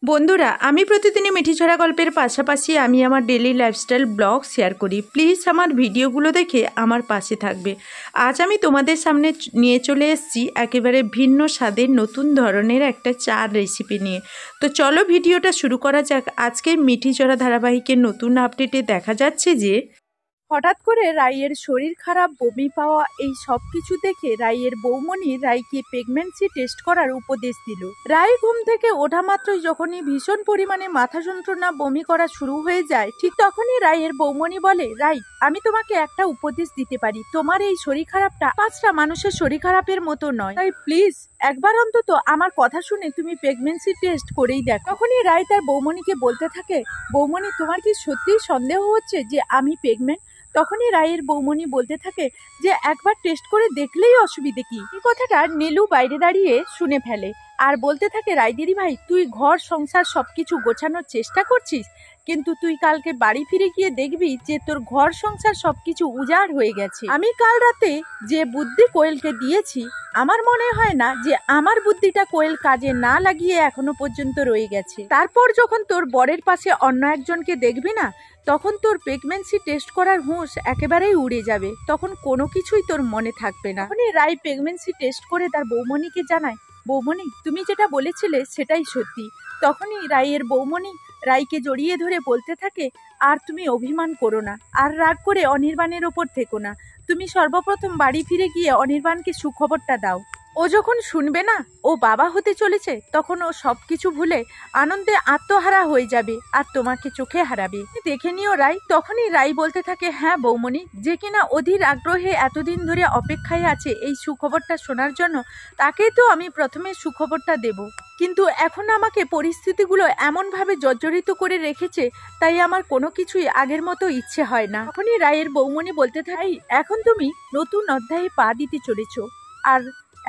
বন্ধুরা, আমি প্রতিদিনই মিঠিঝরা গল্পের পাশাপাশি আমি আমার ডেইলি লাইফস্টাইল ব্লগ শেয়ার করি। প্লিজ আমার ভিডিওগুলো দেখে আমার পাশে থাকবে। আজ আমি তোমাদের সামনে নিয়ে চলে এসেছি একেবারে ভিন্ন স্বাদের নতুন ধরনের একটা চার রেসিপি নিয়ে। তো চলো ভিডিওটা শুরু করা যাক। আজকের মিঠিঝরা ধারাবাহিকের নতুন আপডেটে দেখা যাচ্ছে যে হঠাৎ করে রাইয়ের শরীর খারাপ, বমি পাওয়া, এই সব কিছু দেখে রাইয়ের বৌমণি রাইকে প্রেগন্যান্সি টেস্ট করার উপদেশ দিল। রাই ঘুম থেকে ওঠা মাত্রই যখনই ভীষণ পরিমাণে মাথা যন্ত্রণা, বমি করা শুরু হয়ে যায়, ঠিক তখনই রাইয়ের বৌমণি বলে, রাই, আমি তোমাকে একটা উপদেশ দিতে পারি। তোমার এই শরীর খারাপটা 5টা মানুষের শরীর খারাপের মতো নয়, তাই প্লিজ একবার অন্তত আমার কথা শুনে তুমি প্রেগন্যান্সি টেস্ট করেই দেখো। তখনই রাই তার বৌমণিকে বলতে থাকে, বৌমণি, তোমার কি সত্যিই সন্দেহ হচ্ছে যে আমি প্রেগনেন্ট? তখনই রায়ের বৌমণি বলতে থাকে যে একবার টেস্ট করে দেখলেই অসুবিধে কি। এই কথাটা নীলু বাইরে দাঁড়িয়ে শুনে ফেলে আর বলতে থাকে, রাই দিদি ভাই, তুই ঘর সংসার সবকিছু গোছানোর চেষ্টা করছিস, কিন্তু তুই কালকে বাড়ি ফিরে গিয়ে দেখবি যে তোর ঘর সংসার সবকিছু উজাড় হয়ে গেছে। আমি কাল রাতে যে বুদ্ধি কোয়েলকে দিয়েছি, আমার মনে হয় না যে আমার বুদ্ধিটা কোয়েল কাজে না লাগিয়ে এখনো পর্যন্ত রয়ে গেছে। তারপর যখন তোর বরের পাশে অন্য একজনকে দেখবি না, তখন তোর প্রেগন্যান্সি টেস্ট করার হুঁশ একেবারেই উড়ে যাবে, তখন কোনো কিছুই তোর মনে থাকবে না। তখনই রাই প্রেগন্যান্সি টেস্ট করে তার বৌমণিকে জানায়, বৌমণি, তুমি যেটা বলেছিলে সেটাই সত্যি। তখনই রাইয়ের বৌমণি রাইকে জড়িয়ে ধরে বলতে থাকে, আর তুমি অভিমান করো না, আর রাগ করে অনির্বাণের ওপর থেকো না। তুমি সর্বপ্রথম বাড়ি ফিরে গিয়ে অনির্বাণকে সুখবরটা দাও। ও যখন শুনবে না ও বাবা হতে চলেছে, তখন ও সবকিছু ভুলে আনন্দে আত্মহারা হয়ে যাবে আর তোমাকে চোখে হারাবে। দেখে নিও রাই। তখনই রাই বলতে থাকে, হ্যাঁ বৌমণি, যে কিনা অধীর আগ্রহে এতদিন ধরে অপেক্ষায় আছে এই সুখবরটা শোনার জন্য, তাকেই তো আমি প্রথমে সুখবরটা দেব। কিন্তু এখন আমাকে পরিস্থিতিগুলো এমনভাবে জর্জরিত করে রেখেছে, তাই আমার কোনো কিছুই আগের মতো ইচ্ছে হয় না। তখনই রায়ের বৌমণি বলতে থাকে, এখন তুমি নতুন অধ্যায়ে পা দিতে চলেছো, আর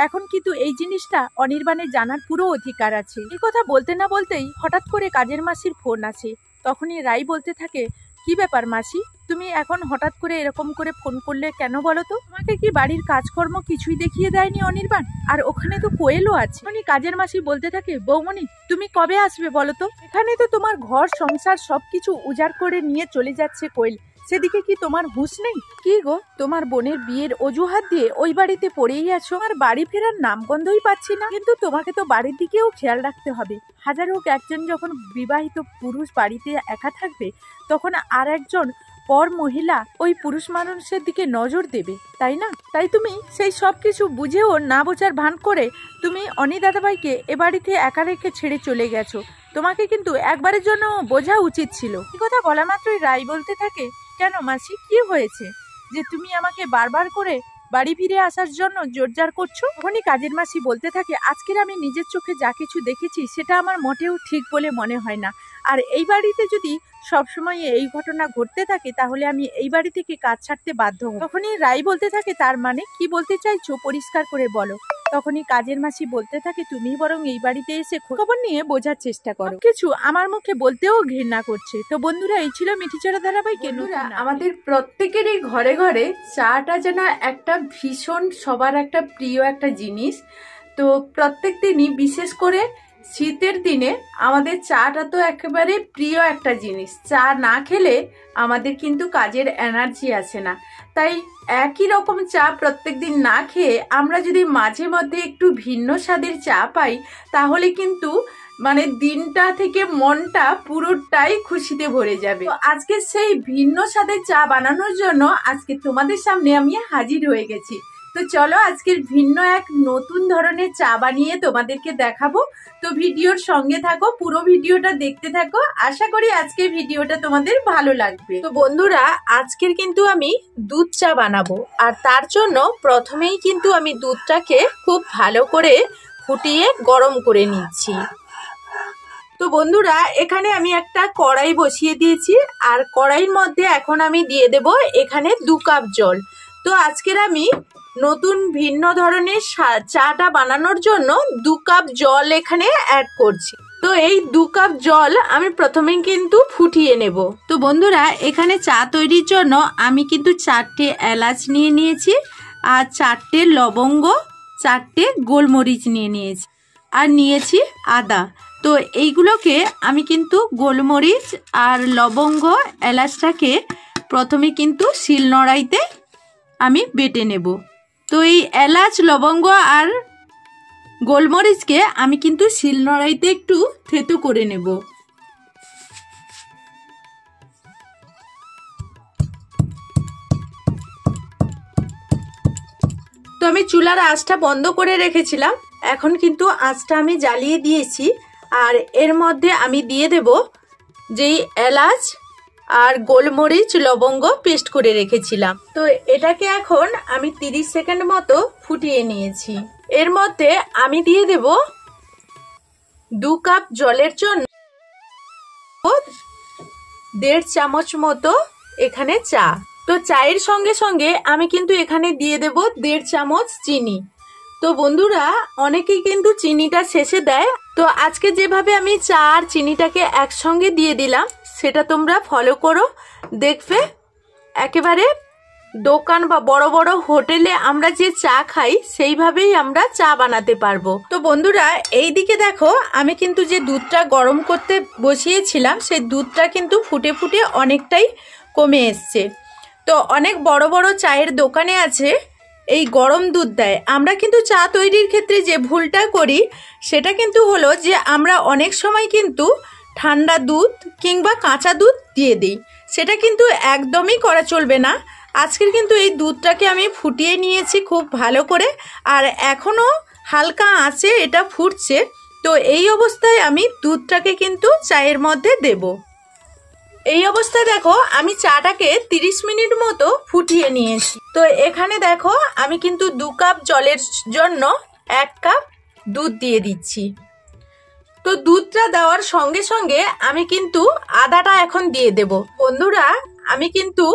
এখন কিন্তু এই জিনিসটা অনির্বাণের জানার পুরো অধিকার আছে। এই কথা বলতে না বলতেই হঠাৎ করে কাজের মাসির ফোন আসে। তখনই রাই বলতে থাকে, কি ব্যাপার মাসি, তুমি এখন হঠাৎ করে এরকম করে ফোন করলে কেন বলো তো? তোমাকে কি বাড়ির কাজকর্ম কিছুই দেখিয়ে দেয়নি অনির্বাণ? আর ওখানে তো কোয়েলও আছে। মানে কাজের মাসি বলতে থাকে, বৌমণি, তুমি কবে আসবে বলো তো? এখানে তো তোমার ঘর সংসার সবকিছু উজাড় করে নিয়ে চলে যাচ্ছে কোয়েল, সেদিকে কি তোমার হুঁশ নেই? কি গো, তোমার বোনের বিয়ের অজুহাত দিয়ে ওই বাড়িতে পড়েই আছো, আর বাড়ি ফেরার নামগন্ধই পাচ্ছি না। কিন্তু তোমাকে তো বাড়ির দিকেও খেয়াল রাখতে হবে। হাজার হোক, একজন যখন বিবাহিত পুরুষ বাড়িতে একা থাকবে, তখন আর একজন পর মহিলা ওই পুরুষ মানুষের দিকে নজর দেবে, তাই না? তাই তুমি সেই সব কিছু বুঝেও না বোঝার ভান করে তুমি অনি দাদাভাইকে এ বাড়িতে একা রেখে ছেড়ে চলে গেছো। তোমাকে কিন্তু একবারের জন্য বোঝা উচিত ছিল। এই কথা বলা মাত্রই রাই বলতে থাকে, কেন মাসি, কি হয়েছে যে তুমি আমাকে বারবার করে বাড়ি ফিরে আসার জন্য জোরজার করছো? তখনই কাজের মাসি বলতে থাকে, আজকের আমি নিজের চোখে যা কিছু দেখেছি সেটা আমার মোটেও ঠিক বলে মনে হয় না। আর এই বাড়িতে যদি সবসময় এই ঘটনা ঘটতে থাকে, তাহলে আমি এই বাড়ি থেকে কাজ ছাড়তে বাধ্য হব। তখনই রাই বলতে থাকে, তার মানে কি বলতে চাইছো, পরিষ্কার করে বলো। তখনই কাজের মাসি বলতে থাকে, তুমি বরং এই বাড়িতে এসে খবর নিয়ে বোঝার চেষ্টা করো। কিছু আমার মুখে বলতেও ঘৃণা করছে। তো বন্ধুরা, এই ছিল মিঠিঝরা ধারাবাহিক। আমাদের প্রত্যেকেরই ঘরে ঘরে চাটা যেন একটা ভীষণ সবার একটা প্রিয় একটা জিনিস। তো প্রত্যেক দিনই, বিশেষ করে শীতের দিনে, আমাদের চাটা তো একেবারে প্রিয় একটা জিনিস। চা না খেলে আমাদের কিন্তু কাজের এনার্জি আসে না। তাই একই রকম চা প্রত্যেক দিন না খেয়ে আমরা যদি মাঝে মধ্যে একটু ভিন্ন স্বাদের চা পাই, তাহলে কিন্তু মানে দিনটা থেকে মনটা পুরোটাই খুশিতে ভরে যাবে। তো আজকে সেই ভিন্ন স্বাদের চা বানানোর জন্য আজকে তোমাদের সামনে আমি হাজির হয়ে গেছি। তো চলো আজকের ভিন্ন এক নতুন ধরনের চা বানিয়ে তোমাদেরকে দেখাবো। তো ভিডিওর সঙ্গে থাকো, পুরো ভিডিওটা দেখতে থাকো। আশা করি আজকের ভিডিওটা তোমাদের ভালো লাগবে। তো বন্ধুরা, আজকের কিন্তু আমি দুধ চা বানাবো, আর তার জন্য প্রথমেই কিন্তু আমি দুধটাকে খুব ভালো করে ফুটিয়ে গরম করে নিচ্ছি। তো বন্ধুরা, এখানে আমি একটা কড়াই বসিয়ে দিয়েছি, আর কড়াইয়ের মধ্যে এখন আমি দিয়ে দেব এখানে 2 কাপ জল। তো আজকের আমি নতুন ভিন্ন ধরনের চাটা বানানোর জন্য 2 কাপ জল এখানে অ্যাড করছি। তো এই 2 কাপ জল আমি প্রথমেই কিন্তু ফুটিয়ে নেব। তো বন্ধুরা, এখানে চা তৈরির জন্য আমি কিন্তু 4টে এলাচ নিয়ে নিয়েছি, আর 4টে লবঙ্গ, 4টে গোলমরিচ নিয়ে নিয়েছি, আর নিয়েছি আদা। তো এইগুলোকে আমি কিন্তু গোলমরিচ আর লবঙ্গ এলাচটাকে প্রথমে কিন্তু শিলনোড়াইতে আমি বেটে নেব। তো এই এলাচ লবঙ্গ আর গোলমরিচকে আমি কিন্তু শিলনোড়াইতে একটু থেতো করে নেব। তো আমি চুলার আঁচটা বন্ধ করে রেখেছিলাম, এখন কিন্তু আঁচটা আমি জ্বালিয়ে দিয়েছি। আর এর মধ্যে আমি দিয়ে দেব যেই এলাচ আর গোলমরিচ লবঙ্গ পেস্ট করে রেখেছিলাম। তো এটাকে এখন আমি 30 সেকেন্ড মতো ফুটিয়ে নিয়েছি। এর মধ্যে আমি দিয়ে দেব 2 কাপ জলের জন্য 1.5 চামচ মতো এখানে চা। তো চায়ের সঙ্গে সঙ্গে আমি কিন্তু এখানে দিয়ে দেব 1.5 চামচ চিনি। তো বন্ধুরা, অনেকেই কিন্তু চিনিটা শেষে দেয়, তো আজকে যেভাবে আমি চা আর চিনিটাকে একসঙ্গে দিয়ে দিলাম সেটা তোমরা ফলো করো, দেখবে একেবারে দোকান বা বড় বড় হোটেলে আমরা যে চা খাই সেইভাবেই আমরা চা বানাতে পারবো। তো বন্ধুরা, এই দিকে দেখো আমি কিন্তু যে দুধটা গরম করতে বসিয়েছিলাম সেই দুধটা কিন্তু ফুটে ফুটে অনেকটাই কমে এসছে। তো অনেক বড় বড় চায়ের দোকানে আছে এই গরম দুধ দেয়। আমরা কিন্তু চা তৈরির ক্ষেত্রে যে ভুলটা করি সেটা কিন্তু হলো যে আমরা অনেক সময় কিন্তু ঠান্ডা দুধ কিংবা কাঁচা দুধ দিয়ে দিই, সেটা কিন্তু একদমই করা চলবে না। আজকের কিন্তু এই দুধটাকে আমি ফুটিয়ে নিয়েছি খুব ভালো করে, আর এখনও হালকা আঁচে এটা ফুটছে। তো এই অবস্থায় আমি দুধটাকে কিন্তু চায়ের মধ্যে দেব। এই অবস্থায় দেখো আমি চাটাকে 30 মিনিট মতো ফুটিয়ে নিয়েছি। তো এখানে দেখো আমি কিন্তু 2 কাপ জলের জন্য 1 কাপ দুধ দিয়ে দিচ্ছি। তো দুধটা দেওয়ার সঙ্গে সঙ্গে আমি কিন্তু আদাটা এখন দিয়ে দেব। বন্ধুরা, আমি কিন্তু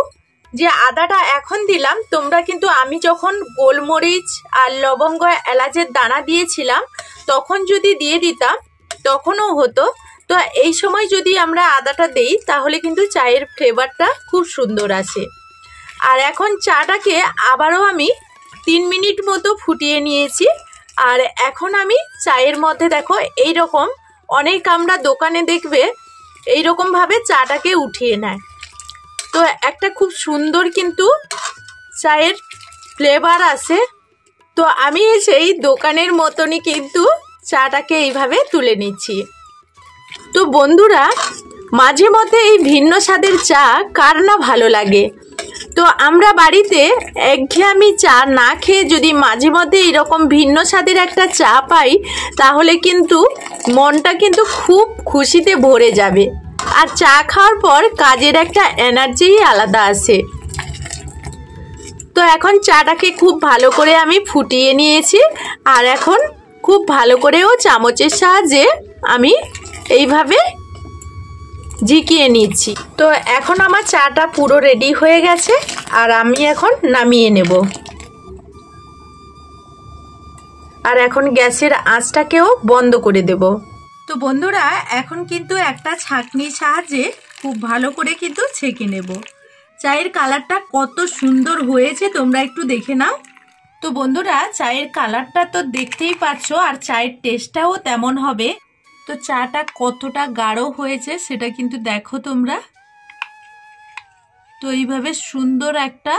যে আদাটা এখন দিলাম, তোমরা কিন্তু আমি যখন গোলমরিচ আর লবঙ্গ এলাচের দানা দিয়েছিলাম তখন যদি দিয়ে দিতাম তখনও হতো। তো এই সময় যদি আমরা আদাটা দেই তাহলে কিন্তু চায়ের ফ্লেভারটা খুব সুন্দর আসে। আর এখন চাটাকে আবারও আমি 3 মিনিট মতো ফুটিয়ে নিয়েছি। আর এখন আমি চায়ের মধ্যে দেখো এইরকম অনেক আমরা দোকানে দেখবে এইরকম ভাবে চাটাকে উঠিয়ে নেয়। তো একটা খুব সুন্দর কিন্তু চায়ের ফ্লেভার আসে। তো আমি সেই দোকানের মতনই কিন্তু চাটাকে এইভাবে তুলে নিচ্ছি। তো বন্ধুরা, মাঝে মধ্যে এই ভিন্ন স্বাদের চা কার না ভালো লাগে। তো আমরা বাড়িতে একঘেয়েমি চা না খেয়ে যদি মাঝে মধ্যে এরকম ভিন্ন স্বাদের একটা চা পাই তাহলে কিন্তু মনটা কিন্তু খুব খুশিতে ভরে যাবে। আর চা খাওয়ার পর কাজের একটা এনার্জিই আলাদা আসে। তো এখন চাটাকে খুব ভালো করে আমি ফুটিয়ে নিয়েছি, আর এখন খুব ভালো করেও চামচের সাহায্যে আমি এইভাবে ঝিকিয়ে নিচ্ছি। তো এখন আমার চাটা পুরো রেডি হয়ে গেছে, আর আমি এখন নামিয়ে নেব। আর এখন গ্যাসের আঁচটাকেও বন্ধ করে দেব। তো বন্ধুরা, এখন কিন্তু একটা ছাঁকনির সাহায্যে খুব ভালো করে কিন্তু ছেঁকে নেব। চায়ের কালারটা কত সুন্দর হয়েছে তোমরা একটু দেখে নাও। তো বন্ধুরা, চায়ের কালারটা তো দেখতেই পাচ্ছ, আর চায়ের টেস্টটাও তেমন হবে। তো চাটা কতটা গাঢ় হয়েছে সেটা কিন্তু দেখো তোমরা। তো এইভাবে সুন্দর একটা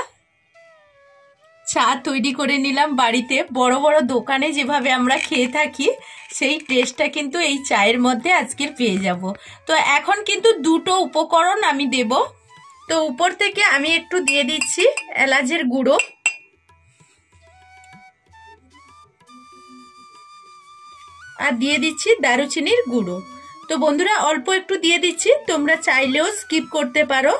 চা তৈরি করে নিলাম বাড়িতে। বড় বড় দোকানে যেভাবে আমরা খেয়ে থাকি সেই টেস্টটা কিন্তু এই চায়ের মধ্যে আজকের পেয়ে যাব। তো এখন কিন্তু দুটো উপকরণ আমি দেব। তো উপর থেকে আমি একটু দিয়ে দিচ্ছি এলাচের গুঁড়ো, আর দিয়ে দিচ্ছি দারুচিনির গুঁড়ো। তো বন্ধুরা, অল্প একটু দিয়ে দিচ্ছি, তোমরা চাইলেও স্কিপ করতে পারো।